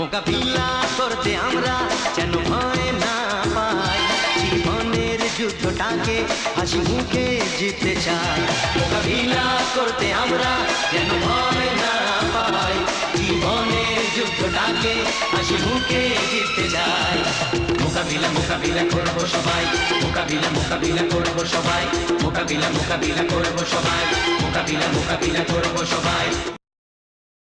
মোকাবিলা করতে আমরা যেন ভয় না পাই, জীবনের যুদ্ধটাকে হাসি মুখে জিততে চাই। মোকাবিলা করতে আমরা যেন ভয় না পাই, জীবনের যুদ্ধটাকে হাসি মুখে জিততে চাই। মোকাবিলা মোকাবিলা করবো সবাই, মোকাবিলা মোকাবিলা করবো সবাই, মোকাবিলা মোকাবিলা করবো সবাই, মোকাবিলা মোকাবিলা করবো সবাই।